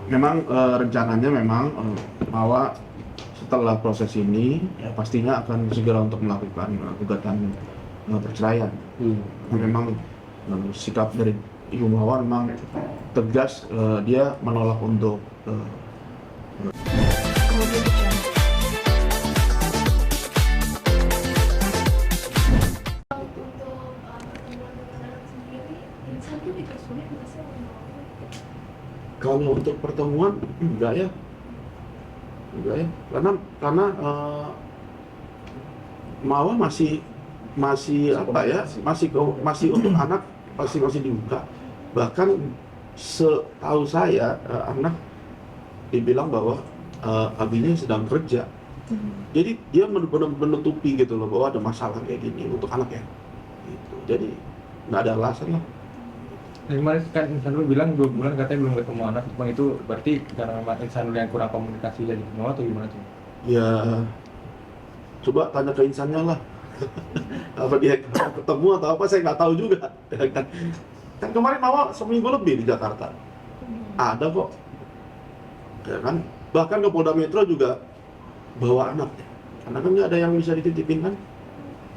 memang rencananya memang bahwa setelah proses ini ya pastinya akan segera untuk melakukan gugatan perceraian. Memang sikap dari Ibu Mawar memang tegas, dia menolak untuk kalau untuk pertemuan enggak ya, karena Mawar masih apa ya, masih untuk anak masih dibuka. Bahkan setahu saya anak dibilang bahwa abinya sedang kerja. Jadi dia menutupi gitu loh bahwa ada masalah kayak gini untuk anak ya. Gitu. Jadi nggak ada alasan lah. Kemarin kan Insanul bilang 2 bulan katanya belum ketemu anak, Bang, itu berarti karena memang Insanul yang kurang komunikasi jadi mau atau gimana tuh? Ya coba tanya ke insannya lah. Apa dia ketemu atau apa, saya nggak tahu juga. Kan kemarin awal seminggu lebih di Jakarta. Ada kok. Ya kan? Bahkan ke Polda Metro juga bawa anaknya. Karena kan nggak ada yang bisa dititipin kan.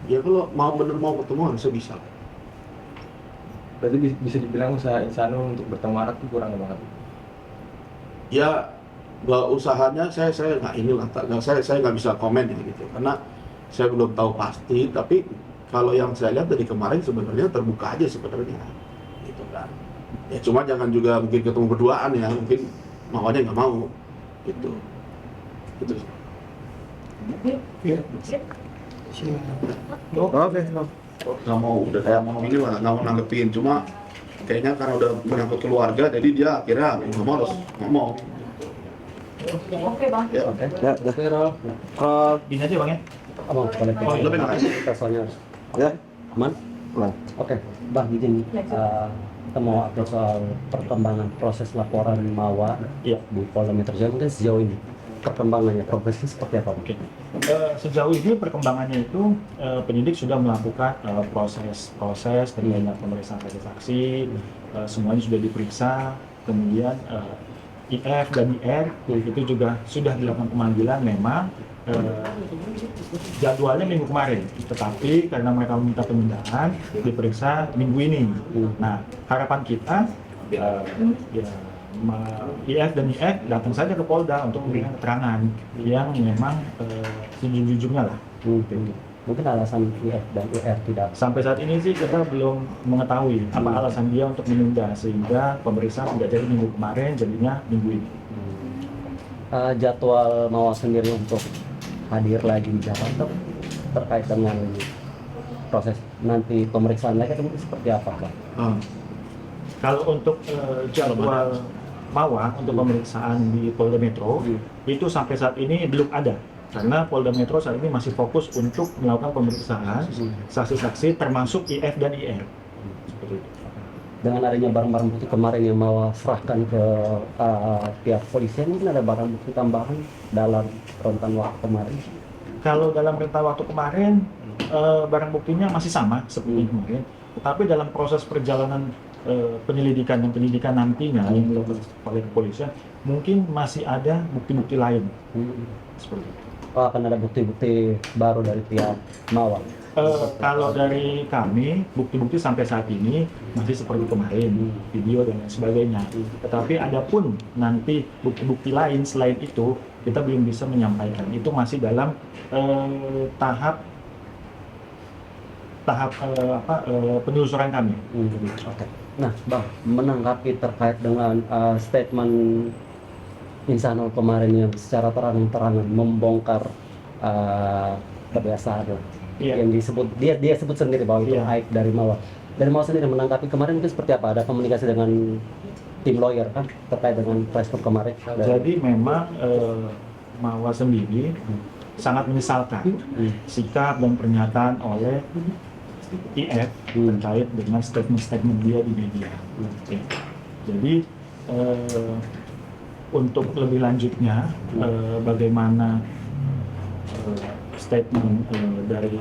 Ya kalau mau ketemu harusnya bisa. Berarti bisa dibilang usaha Insanul untuk bertemu anak itu kurang banget. Ya usahanya saya nggak inilah, saya nggak bisa komen ya gitu. Karena saya belum tahu pasti, tapi kalau yang saya lihat dari kemarin sebenarnya terbuka aja sebenarnya. Gitu kan. Ya cuma jangan juga mungkin ketemu berduaan ya, mungkin maunya nggak mau gitu. Gitu. Oke. Nggak mau, udah kayak mau ini lah, nggak mau nanggepin. Cuma kayaknya karena udah menyangkut keluarga, jadi dia akhirnya nggak mau harus ngomong. Oke, Bang. Ya. Gini aja Bang ya. Abang, boleh Oh, lebih nggak? teleponnya. Ya, aman? Oke, Bang, izin kita mau update soal perkembangan proses laporan Mawa di Polda Metro Jaya. Mungkin sejauh ini perkembangannya, progresnya seperti apa? Oke. Sejauh ini perkembangannya itu penyidik sudah melakukan proses terkait pemeriksaan saksi, semuanya sudah diperiksa, kemudian IF dan IR itu juga sudah dilakukan pemanggilan. Memang jadwalnya minggu kemarin, tetapi karena mereka meminta penundaan diperiksa minggu ini. Nah, harapan kita IF dan IF datang saja ke Polda untuk memberikan keterangan yang memang sejujurnya lah. Mungkin alasan IF dan IR tidak. Sampai saat ini sih kita belum mengetahui apa alasan dia untuk menunda, sehingga pemeriksaan tidak jadi minggu kemarin, jadinya minggu ini. Jadwal Mawa sendiri untuk hadir lagi di Jakarta terkait dengan proses nanti pemeriksaan lagi itu seperti apa, Pak? Kalau untuk jadwal Mawa untuk pemeriksaan di Polda Metro itu sampai saat ini belum ada, karena Polda Metro saat ini masih fokus untuk melakukan pemeriksaan saksi-saksi termasuk IF dan IR. Seperti itu. Dengan adanya barang-barang bukti kemarin yang Mawa serahkan ke pihak polisian, mungkin ada barang bukti tambahan dalam rentan waktu kemarin? Kalau dalam rentan waktu kemarin barang buktinya masih sama seperti kemarin, tetapi dalam proses perjalanan penyelidikan nantinya yang dilakukan oleh kepolisian mungkin masih ada bukti-bukti lain. Seperti itu. Akan ada bukti-bukti baru dari pihak Mawa? Kalau dari kami, bukti-bukti sampai saat ini masih seperti kemarin, video dan lain sebagainya. Tetapi adapun nanti bukti-bukti lain selain itu, kita belum bisa menyampaikan. Itu masih dalam tahap penelusuran kami. Oke. Nah, Bang, menanggapi terkait dengan statement Insanul kemarin yang secara terang-terangan membongkar kebiasaan yang disebut dia sebut sendiri bahwa itu aib dari Mawa. Dari Mawa sendiri menanggapi kemarin itu seperti apa? Ada komunikasi dengan tim lawyer kan terkait dengan respon kemarin? Jadi memang Mawa sendiri sangat menyesalkan sikap dan pernyataan oleh IF terkait dengan statement-statement dia di media. Jadi untuk lebih lanjutnya bagaimana statement dari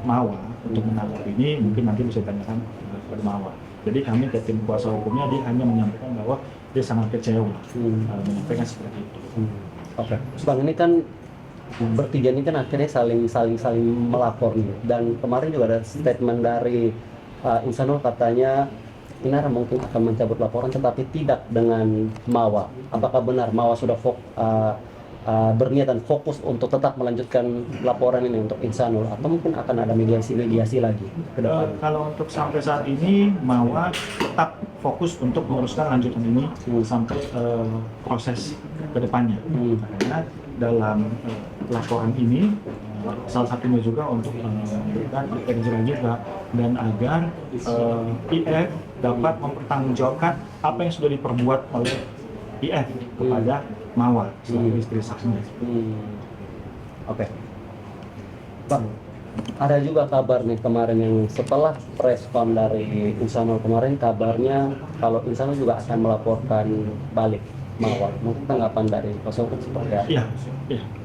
Mawa untuk menanggapi ini mungkin nanti bisa ditanyakan kepada Mawa. Jadi kami ke tim kuasa hukumnya dia hanya menyampaikan bahwa dia sangat kecewa menyampaikan seperti itu. Oke, Bang, ini kan bertiga ini kan akhirnya saling melapor nih. Dan kemarin juga ada statement dari Insanul, katanya Inar mungkin akan mencabut laporan tetapi tidak dengan Mawa. Apakah benar Mawa sudah berniat dan fokus untuk tetap melanjutkan laporan ini untuk Insanul, atau mungkin akan ada mediasi lagi ke depan? Kalau untuk sampai saat ini Mawa tetap fokus untuk meneruskan lanjutan ini sampai proses ke depannya. Karena dalam laporan ini salah satunya juga untuk memberikan efek juga, dan agar IF dapat mempertanggungjawabkan apa yang sudah diperbuat oleh IF kepada Mawa sebagai istri saksinya. Oke. Bang, ada juga kabar nih kemarin yang setelah respon dari Insanul kemarin, kabarnya kalau Insanul juga akan melaporkan balik Mawa. Mungkin tanggapan dari Kuasa Hukum seperti apa? Iya.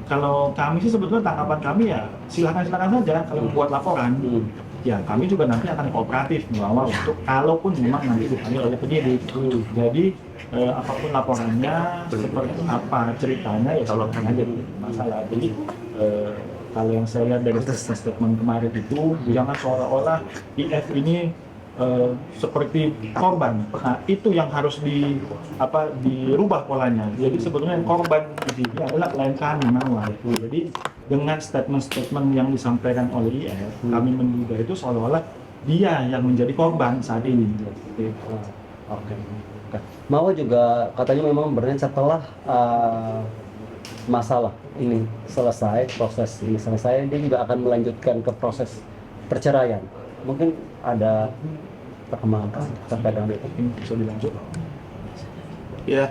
Kalau kami sih sebetulnya tanggapan kami ya silakan saja kalau buat laporan. Ya kami juga nanti akan kooperatif bahwa untuk kalaupun memang nanti dipanggil oleh penyidik. Jadi apapun laporannya, seperti apa ceritanya ya kalau aja masalah. Jadi kalau yang saya lihat dari statement kemarin itu, jangan seolah-olah IF ini seperti korban. Nah, itu yang harus dirubah polanya. Jadi sebetulnya yang korban di sini adalah klien kami Mawa. Jadi dengan statement-statement yang disampaikan oleh IF, kami menduga itu seolah-olah dia yang menjadi korban saat ini. Oke. Mawa juga katanya memang berniat setelah masalah ini selesai, proses ini selesai, dia juga akan melanjutkan ke proses perceraian. Mungkin ada perkembangan terkait dengan itu. Bisa dilanjut. Ya,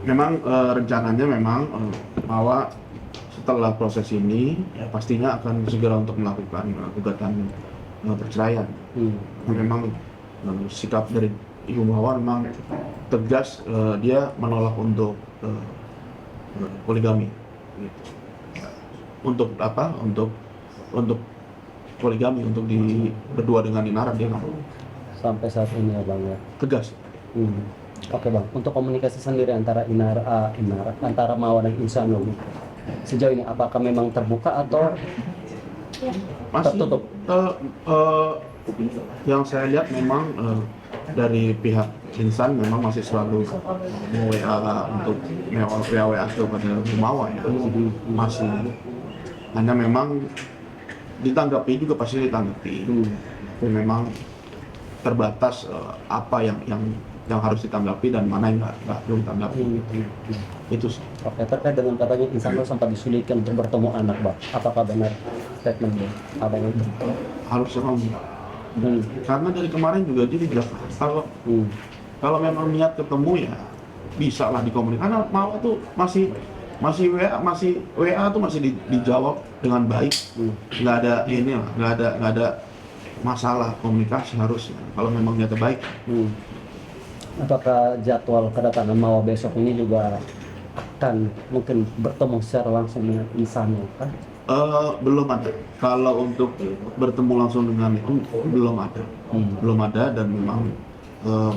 memang rencananya memang Mawa setelah proses ini ya pastinya akan segera untuk melakukan gugatan perceraian. Memang sikap dari Ibu Mawa memang tegas, dia menolak untuk poligami. Gitu. Untuk apa? Untuk poligami, untuk berdua dengan Inara dia nggak mau. Sampai saat ini ya Bang ya. Tegas. Oke Bang, untuk komunikasi sendiri antara antara Mawa dan Insanul sejauh ini apakah memang terbuka atau Masih tertutup? Yang saya lihat memang dari pihak Insan memang masih selalu WA untuk WA kepada Mawa ya. Masih, hanya memang ditanggapi juga pasti ditanggapi. Tapi memang terbatas apa yang harus ditanggapi dan mana yang nggak perlu ditanggapi. Itu sih. Oke, terkait dengan katanya Insanul sempat disulitkan untuk bertemu anak Bang, apakah benar statementnya abang itu? Harusnya karena dari kemarin juga dia di Jakarta. Kalau memang niat ketemu ya bisa lah dikomunikasi. Karena Mawa tuh masih WA tuh masih dijawab dengan baik. Nggak ada ini lah, nggak ada masalah komunikasi harusnya kalau memang niatnya baik. Apakah jadwal kedatangan Mawa besok ini juga akan mungkin bertemu secara langsung dengan Insanul kan? Belum ada. Kalau untuk bertemu langsung dengan itu belum ada dan memang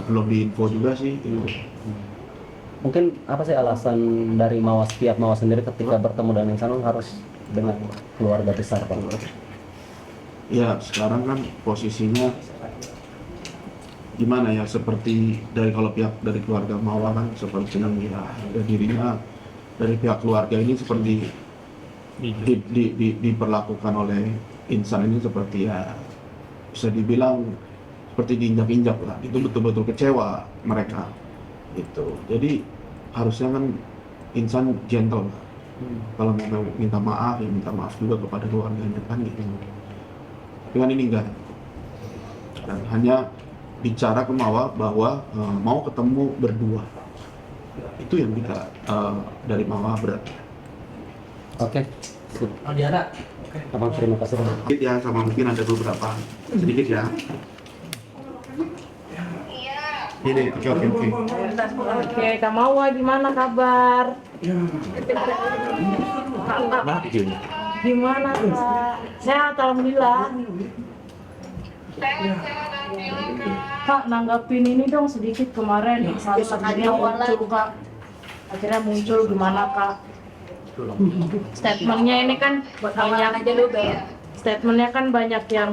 belum diinfo juga sih. Mungkin apa sih alasan dari pihak Mawa sendiri ketika bertemu dengan Insanul harus dengan keluarga besar Bang? Ya sekarang kan posisinya gimana ya, seperti kalau pihak dari keluarga Mawa kan seperti ya dirinya dari pihak keluarga ini seperti diperlakukan oleh Insan ini seperti ya bisa dibilang seperti diinjak-injak lah. Itu betul-betul kecewa mereka itu. Jadi harusnya kan Insan gentle lah. Kalau mau minta maaf ya minta maaf juga kepada keluarganya kan gitu. Dengan ini enggak, dan hanya bicara ke Mawa bahwa mau ketemu berdua. Itu yang kita dari Mawa berarti. Oke. Diana. Abang terima kasih Bang. Sedikit ya, sama mungkin ada beberapa sedikit ya. Ini oke. Oke, Kak Mawa gimana kabar? Gimana Kak? Sehat alhamdulillah. Kak, nanggapin ini dong sedikit kemarin salah satunya muncul Kak. Akhirnya muncul gimana Kak? Statementnya ini kan banyak aja lu statementnya kan banyak yang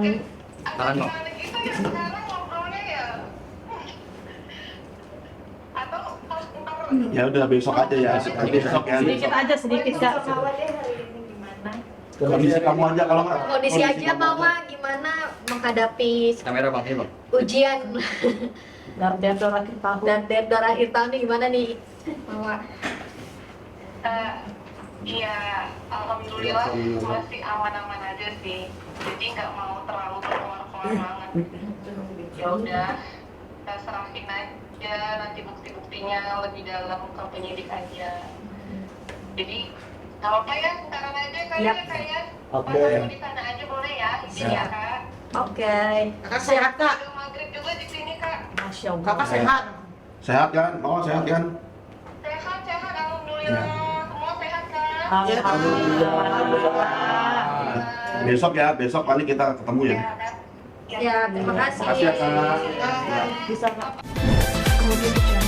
Ya udah besok aja ya, nanti besok ya. sedikit aja sedikit Kak. Kondisi kamu aja kalau nggak. Kondisi aja Mama gimana menghadapi Kamera pakai bang. ujian Garda akhir tahun. dan deadline akhir tahun nih gimana nih Mama? Iya, alhamdulillah masih aman-aman aja sih. Jadi nggak mau terlalu keluar-keluar banget. Ya udah, kita serahin aja nanti bukti-buktinya lebih dalam ke penyidik aja. Jadi kalau ya, sekarang aja kayaknya kayak Oke. di sana aja boleh ya, izin ya Kak. Oke. Kakak sehat Kak. Udah maghrib juga di sini Kak. Masya Allah. Kakak sehat. Sehat kan? Oh sehat kan? Sehat, alhamdulillah. Semua sehat kan? Alhamdulillah. Besok ya, besok paling kita ketemu ya. Ya, terima kasih. Makasih ya Kak. Bisa Kak. Kemudian